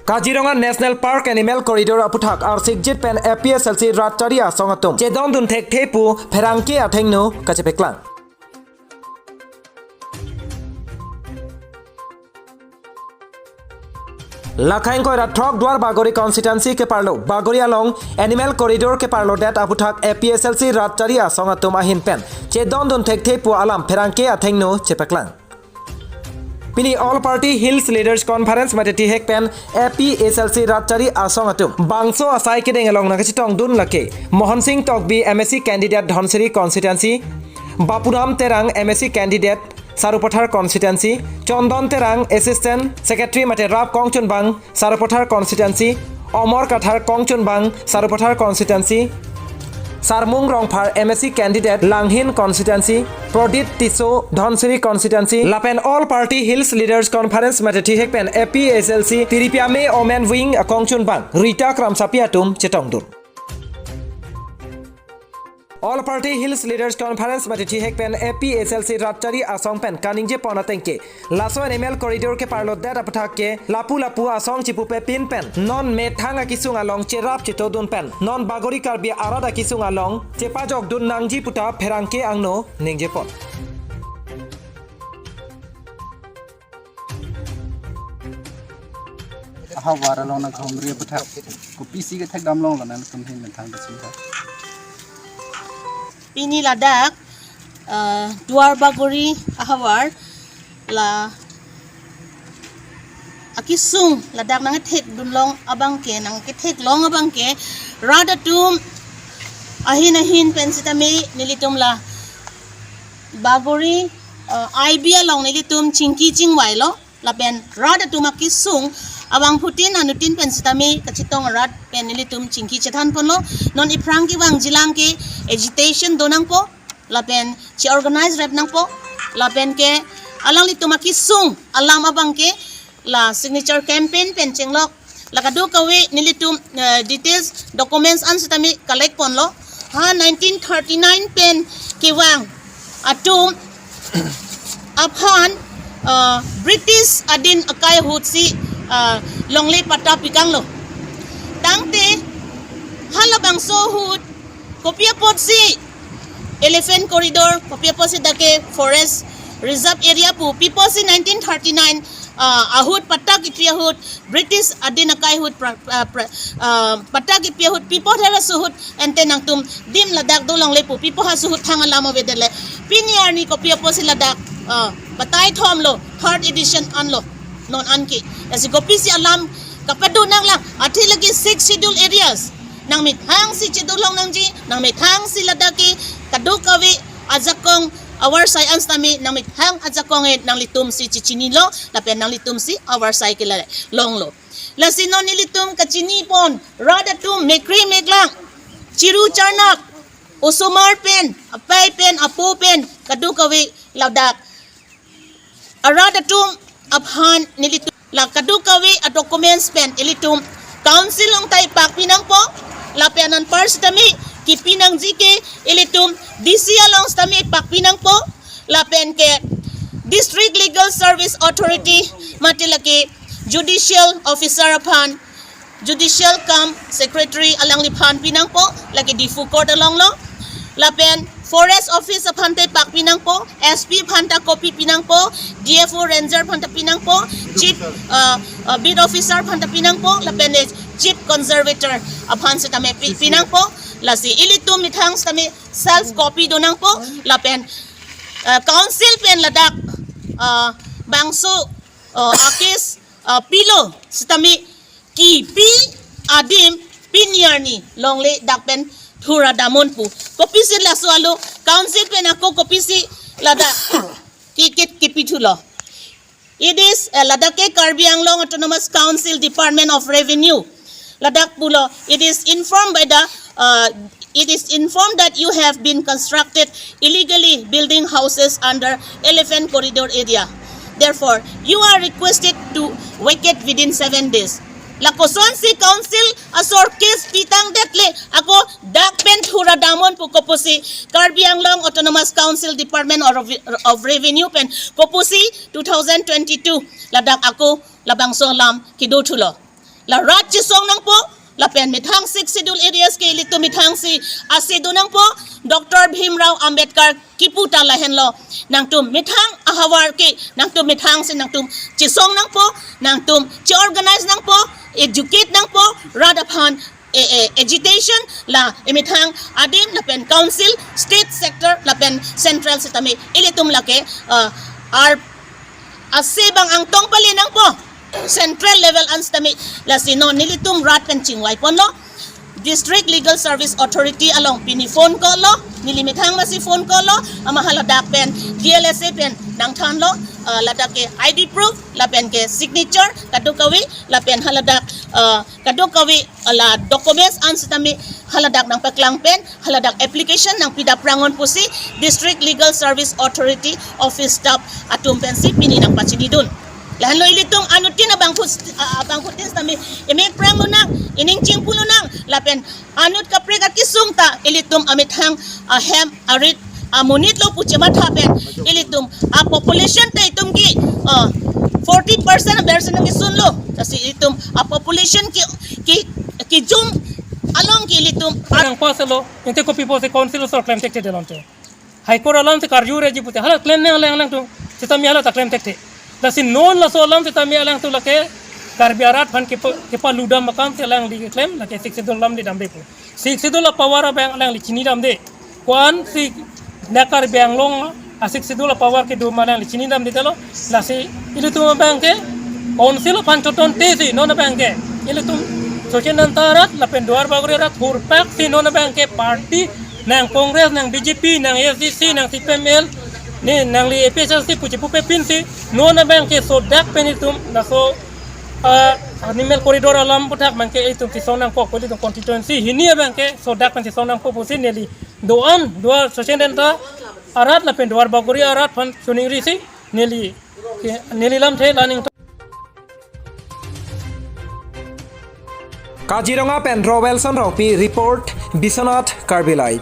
Kaziranga National Park Animal Corridor aputhak arsikjit pen APHLC ratchari asong atum chedong dun thek thepu pherangki athengno chepaklang. Lakhain ko rathok dwar bagori constituency ke parlo bagori along animal corridor ke parlo dat aputhak APHLC ratchari asong atum ahin pen chedong dun thek thepu alam pherangki athengno chepaklang. Pini All Party Hills Leaders Conference mateti hek pen APHLC ratchari asong atum bangso asai kedeng along nakachitong dun lake Mohan Singh Tokbi MSc candidate Dhonseri constituency Bapuram Terang MSc candidate Sarupathar constituency Chondon Terang assistant secretary mate Rap Kongchunbang Sarupathar constituency Omor Kathar Kongchunbang Sarupathar constituency Sarmung Rongphar MSc candidate Langhin constituency Prodit Tiso Dhonseri constituency Lapen All Party Hills Leaders Conference mateti hekpen APHLC Tiripiame Omen Wing Kongchunbang Rita Kramsapiatum Chetongdur All Party Hills Leaders Conference mateti hekpen APHLC ratchari asong pen kaningje ponatengke laso animal corridor ke parlot dat apathak ke lapu asong chipupe pin pen non methanga kisung along cherap chitodun pen non bagori karbi arada kisung along chepajok dun nangji puta pherangke angno ningje pon Ahawara long na khomri apathak ko PC ke thak dam long lan tumhin men thang besinta Pini ladak duar bagori ahawar la akisung ladak nang thek dunlong abangke nang thek long abangke rada tum ahin pensitame nilitum la bagori ibia long nilitum chingki chingwai lo la pen rada tum akisung abang putin anutin pensitame kachitong rat pen nilitum chingki chethan ponlo non iprang ki wang jilang ke agitation donang po lapen chi organize rep nang po lapen ke alang litum akisung alam abang ke la signature campaign pen chenglok lakadu kawe nilitum details documents ansitame collect ponlo ha 1939 pen ki wang atum upon British adin akai hutsi longley pata pikang lo tangte halabang sohut kopia potsi elephant corridor kopia potsi dake forest reserve area pu piposi 1939 ahut patak ipia hut British adin akai hut patak ipia hut pipo thera suhut ente nangtum dim ladak do longley pu pipo ha suhut thanga lama vedele piniar ni kopia potsi ladak batai thom lo third edition an lo non anki asi kopisi alam kapadu nang lang athi lagi 6 schedule areas nang mithang si chidulong nang ji nang mithang si ladaki kadu kawi ajakong our science tami nang mithang ajakong nang litum si chichini lo lapen nang litum si our cycle long lo la sino nilitum kachini pon rada tum mekri meklang chiru charnak usumar pen apai pen apu pen kadu kawi ladak arada tum abhan nilitum la kadukawi a documents pen ilitum council ang tay pakpinang po la penan pars tami kipinang jike ilitum DCA long tami pakpinang po la pen ke district legal service authority matilaki judicial officer upon judicial camp secretary alang lipan pinang po lagi difu court along lo la pen forest office phante pak pinang po SP phanta copy pinang po DFO ranger phanta pinang po chief bid officer phanta pinang po lapen chief conservator aphan se tame pinang po lasi ilitum mithang tame self copy donang po lapen council pen ladak bangso akis pilo stami kipi adim pinyarni longle dakpen thura damon pu kopisi la swalo council pen ako kopisi lada kikit kipithulo it is ladake Karbi Anglong Autonomous Council Department of Revenue ladak pulo it is informed that you have been constructed illegally building houses under elephant corridor area, therefore you are requested to vacate within 7 days. Lakoson si council asor case pitang detle ako dakpen thura damon pu kopusi Karbi Anglong Autonomous Council Department of Revenue pen kopusi 2022 ladak ako labang solam kido thulo la rat chisong nang po la pen mithang 6 schedule areas ke ilitum mithang si asidu nang po Dr. Bhimrao Ambedkar kiputa la henlo nang tum mithang ahawar ke nang tum mithang si nang tum chisong nang po nang tum chi organize nang po educate nang po radaphan agitation la imithang adim la pen council state sector la pen central sitami ilitum la ke ar asibang ang tong palinang po central level anstami la sino nilitum rat pen chingwai pono district legal service authority along pinifon ko lo nilimithang masi phone ko lo amahaladak pen DLSA pen nang than lo ladak ke ID proof la pen ke signature kadukawi la pen haladak kadukawi la documents anstami haladak nang paklang pen haladak application nang pidap rangon pusi district legal service authority office staff atum pen si pini nang pachinidun lahan lo ilitong anutin abang putin tami imek prang nang ining chingpulo nang lapen anut kapre ka kisung ta ilitum amithang hem arit amunit lo puchema thapen ilitum a population ta itum ki 40% version ng isun lo kasi ilitum a population ki jum along ki ilitum ang pasalo inte ko pipo se council so claim tekte delonte high court alam se karju reji pute hala claim ne lang tu sitami hala ta claim tekte lasi non la so alam sitami alang tu lake karbiarat fan ke pa ludam makam se lang di claim lake 62 lam di dambe pu 62 la power bank alang li chini damde kwan si nakar bang long a 62 la power ke do malang li chini dam di talo lasi ilu tu bank ke council fan choton te si non bank ke ilu tu Sochen antarat lapen duar bagori rat hurpak si non bank ke party nang kongres nang BJP nang SDC nang CPML ni nang li APHLC puji pupe pinsi non bank ke sodak penitum na so animal corridor alam putak man ke itum si sonang po ko itum constituency hini bank ke sodak pen si sonang po pusi neli doan duar sochen denta arat lapen duar bagori arat pan suning risi neli lamthe laning Kaziranga pen Robelson Ropi report Biswanath Karbilai.